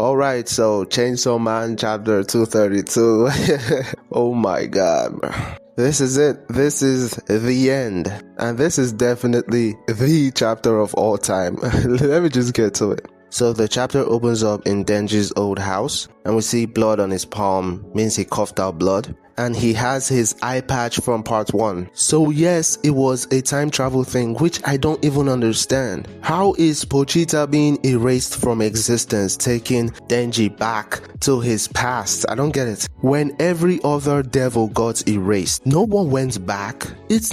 Alright, so Chainsaw Man chapter 232. Oh my god, bro. This is it. This is the end. And this is definitely the chapter of all time. Let me just get to it. So the chapter opens up in Denji's old house, and we see blood on his palm, means he coughed out blood. And he has his eye patch from part 1. So yes, it was a time travel thing, which I don't even understand. How is Pochita being erased from existence, taking Denji back to his past? I don't get it. When every other devil got erased, no one went back. It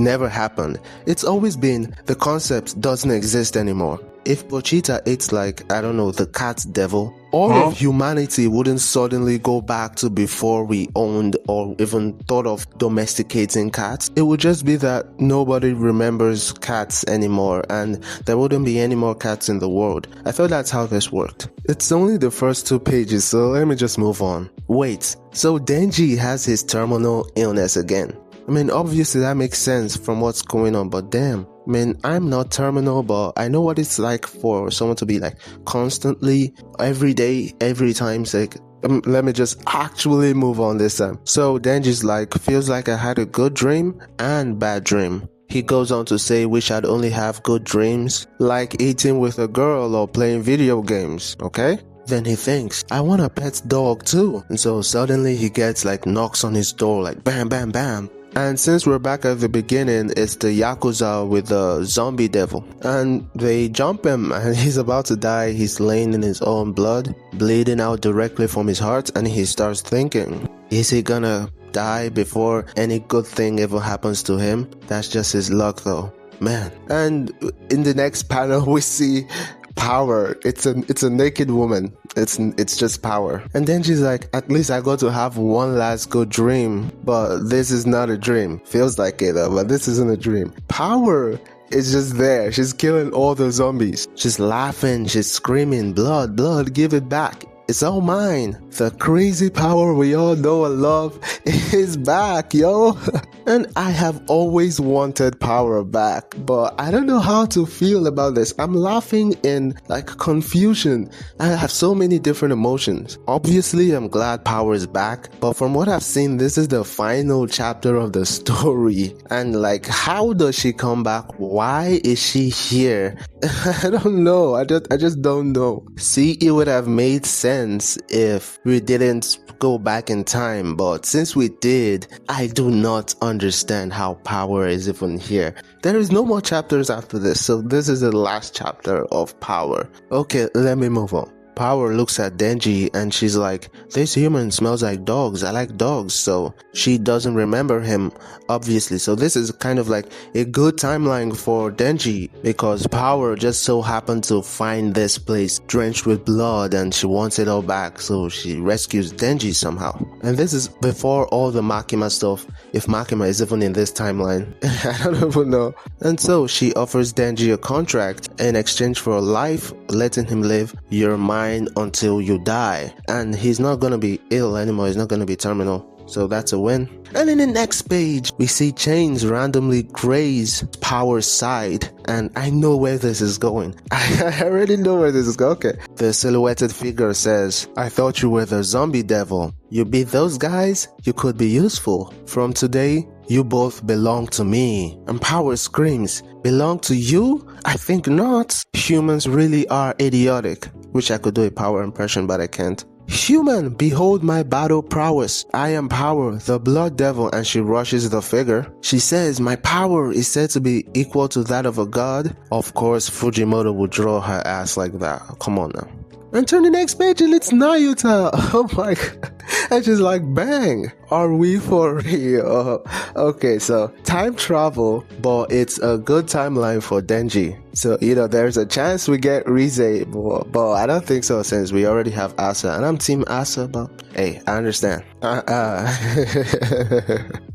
never happened. It's always been the concept doesn't exist anymore. If Pochita ate like, I don't know, the cat devil, all of humanity wouldn't suddenly go back to before we owned or even thought of domesticating cats. It would just be that nobody remembers cats anymore and there wouldn't be any more cats in the world. I thought that's how this worked. It's only the first 2 pages, so let me just move on. Wait, so Denji has his terminal illness again. I mean, obviously that makes sense from what's going on, but damn. I mean, I'm not terminal, but I know what it's like for someone to be like constantly, every day, every time sick. Let me just actually move on this time. So Denji's like, feels like I had a good dream and bad dream. He goes on to say, wish I'd only have good dreams, like eating with a girl or playing video games, okay? Then he thinks, I want a pet dog too. And so suddenly he gets like knocks on his door like bam, bam, bam. And since we're back at the beginning, it's the Yakuza with the zombie devil. And they jump him and he's about to die. He's laying in his own blood, bleeding out directly from his heart. And he starts thinking, is he gonna die before any good thing ever happens to him? That's just his luck though. Man. And in the next panel we see Power. It's a naked woman. It's just Power. And then she's like, at least I got to have one last good dream. But this is not a dream. Feels like it though, but this isn't a dream. Power is just there. She's killing all the zombies. She's laughing, she's screaming, blood, blood, give it back. It's all mine. The crazy power we all know and love is back, yo. And I have always wanted Power back, but I don't know how to feel about this. I'm laughing in like confusion. I have so many different emotions. Obviously, I'm glad Power is back, but from what I've seen, this is the final chapter of the story. And like, how does she come back? Why is she here? I don't know. I just don't know. See, it would have made sense if we didn't go back in time, but since we did, I do not understand how Power is even here. There is no more chapters after this, so this is the last chapter of Power. Okay, let me move on. Power looks at Denji and she's like, this human smells like dogs. I like dogs. So she doesn't remember him, obviously. So this is kind of like a good timeline for Denji because Power just so happened to find this place drenched with blood and she wants it all back. So she rescues Denji somehow. And this is before all the Makima stuff. If Makima is even in this timeline, I don't even know. And so she offers Denji a contract in exchange for a life, letting him live your mind until you die, and he's not gonna be ill anymore. He's not gonna be terminal, so that's a win. And in the next page we see Chains randomly graze Power's side, and I know where this is going. I already know where this is going. Okay, the silhouetted figure says, I thought you were the zombie devil. You beat those guys, you could be useful. From today you both belong to me. And Power screams, belong to you? I think not. Humans really are idiotic. Wish I could do a Power impression, but I can't. Human, behold my battle prowess. I am Power, the blood devil, and she rushes the figure. She says, my power is said to be equal to that of a god. Of course, Fujimoto would draw her ass like that. Come on now. And turn the next page and it's Nayuta. Oh my god. And she's like, bang. Are we for real? Okay, so time travel, but it's a good timeline for Denji. So, there's a chance we get Rize, but I don't think so since we already have Asa. And I'm team Asa, but hey, I understand.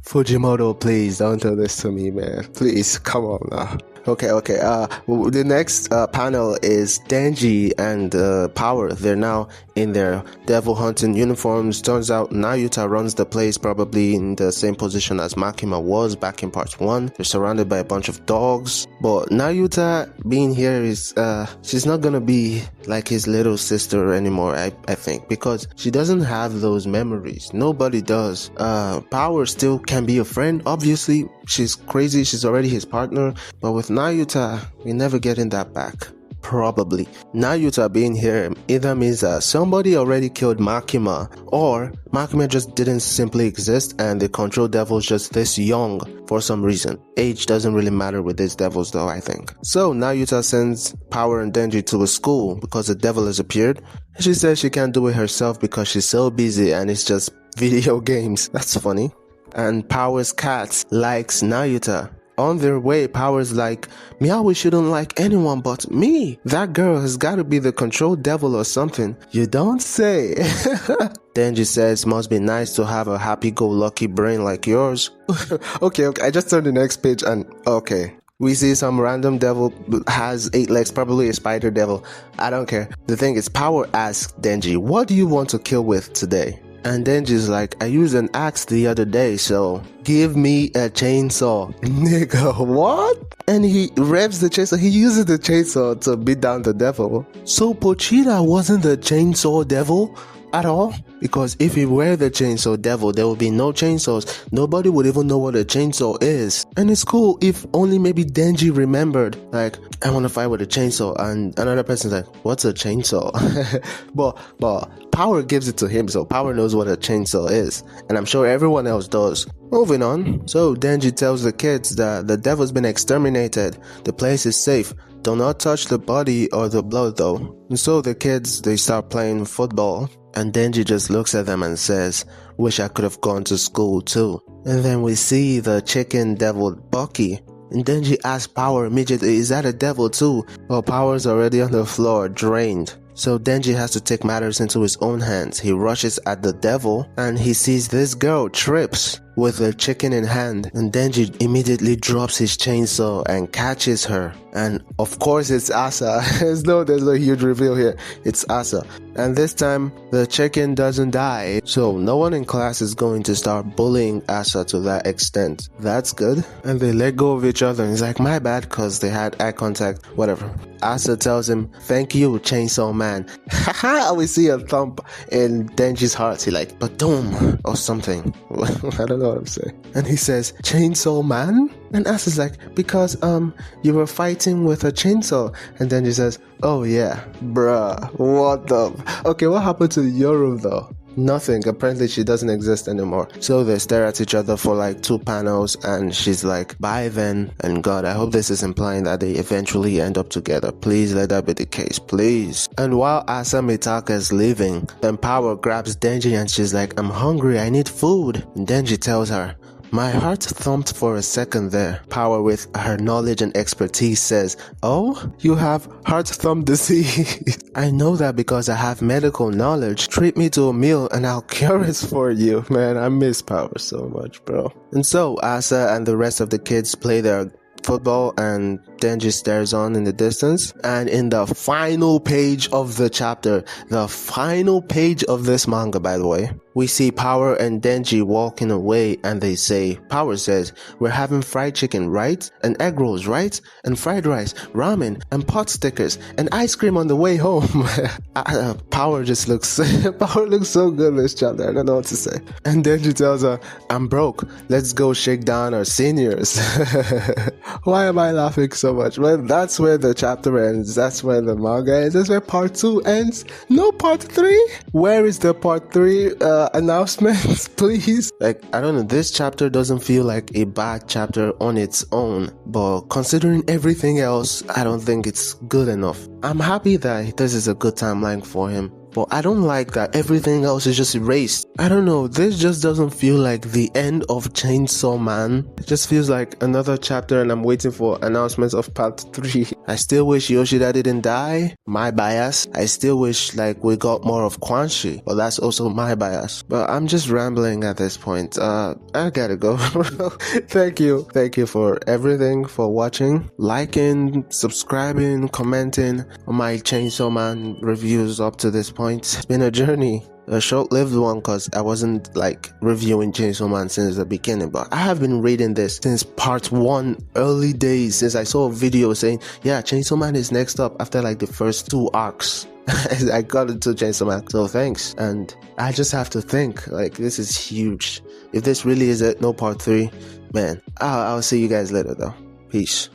Fujimoto, please don't do this to me, man. Please, come on now. Okay. The next panel is Denji and Power. They're now in their devil hunting uniforms. Turns out Nayuta runs the place, probably in the same position as Makima was back in part 1. They're surrounded by a bunch of dogs. But Nayuta being here is, she's not gonna be like his little sister anymore, I think, because she doesn't have those memories. Nobody does. Power still can be a friend, obviously. She's crazy, she's already his partner, but with Nayuta, we're never getting that back. Probably. Nayuta being here either means that somebody already killed Makima, or Makima just didn't simply exist and the control devil's just this young for some reason. Age doesn't really matter with these devils though, I think. So Nayuta sends Power and Denji to a school because the devil has appeared. She says she can't do it herself because she's so busy and it's just video games. That's funny. And Power's cat likes Nayuta. On their way, Power's like, Meowie shouldn't like anyone but me. That girl has got to be the control devil or something. You don't say. Denji says, must be nice to have a happy-go-lucky brain like yours. Okay, I just turned the next page and okay. We see some random devil has 8 legs, probably a spider devil. I don't care. The thing is, Power asks Denji, what do you want to kill with today? And Denji's like, I used an axe the other day, so give me a chainsaw. Nigga, what? And he revs the chainsaw. He uses the chainsaw to beat down the devil. So Pochita wasn't the chainsaw devil at all? Because if he were the chainsaw devil, there would be no chainsaws. Nobody would even know what a chainsaw is. And it's cool if only maybe Denji remembered, like, I want to fight with a chainsaw. And another person's like, what's a chainsaw? but Power gives it to him, so Power knows what a chainsaw is. And I'm sure everyone else does. Moving on. So Denji tells the kids that the devil's been exterminated. The place is safe. Do not touch the body or the blood though. And so the kids, they start playing football. And Denji just looks at them and says, wish I could have gone to school too. And then we see the chicken devil Bucky. And Denji asks Power immediately, is that a devil too? Well, Power's already on the floor, drained. So Denji has to take matters into his own hands. He rushes at the devil and he sees this girl trips with a chicken in hand, and Denji immediately drops his chainsaw and catches her. And of course it's Asa. there's no huge reveal here. It's Asa. And this time the chicken doesn't die, so no one in class is going to start bullying Asa to that extent. That's good. And they let go of each other and he's like, my bad, because they had eye contact, whatever. Asa tells him, thank you, Chainsaw Man. Haha, we see a thump in Denji's heart. He like, Badum, or something. I don't know what I'm saying. And he says, Chainsaw Man? And Asa's like, because you were fighting with a chainsaw. And Denji says, oh yeah, bruh, what the... Okay, what happened to Yoru though? Nothing. Apparently she doesn't exist anymore. So they stare at each other for like 2 panels and she's like, bye then. And God, I hope this is implying that they eventually end up together. Please let that be the case, please. And while Asa Mitaka is leaving, then Power grabs Denji and she's like, I'm hungry, I need food. And Denji tells her, my heart thumped for a second there. Power, with her knowledge and expertise, says, oh, you have heart thump disease. I know that because I have medical knowledge. Treat me to a meal and I'll cure it for you. Man, I miss Power so much, bro. And so Asa and the rest of the kids play their football and Denji stares on in the distance. And in the final page of the chapter, the final page of this manga, by the way, we see Power and Denji walking away and they say, Power says, we're having fried chicken, right? And egg rolls, right? And fried rice, ramen, and pot stickers, and ice cream on the way home. Power just looks, Power looks so good in this chapter. I don't know what to say. And Denji tells her, I'm broke. Let's go shake down our seniors. Why am I laughing so much? Well, that's where the chapter ends. That's where the manga ends. That's where part 2 ends. No part 3? Where is the part 3 announcements, please? Like, I don't know. This chapter doesn't feel like a bad chapter on its own, but considering everything else, I don't think it's good enough. I'm happy that this is a good timeline for him. but I don't like that everything else is just erased. I don't know, this just doesn't feel like the end of Chainsaw Man. It just feels like another chapter and I'm waiting for announcements of part 3. I still wish Yoshida didn't die, my bias. I still wish like we got more of Quan Chi, but that's also my bias. But I'm just rambling at this point. I gotta go. Thank you for everything, for watching, liking, subscribing, commenting on my Chainsaw Man reviews up to this point. It's been a journey, a short-lived one, because I wasn't like reviewing Chainsaw Man since the beginning, but I have been reading this since part 1, early days, since I saw a video saying, yeah, Chainsaw Man is next up after like the first 2 arcs. I got into Chainsaw Man, so thanks. And I just have to think, like, this is huge. If this really is it, no part 3, man, I'll see you guys later though. Peace.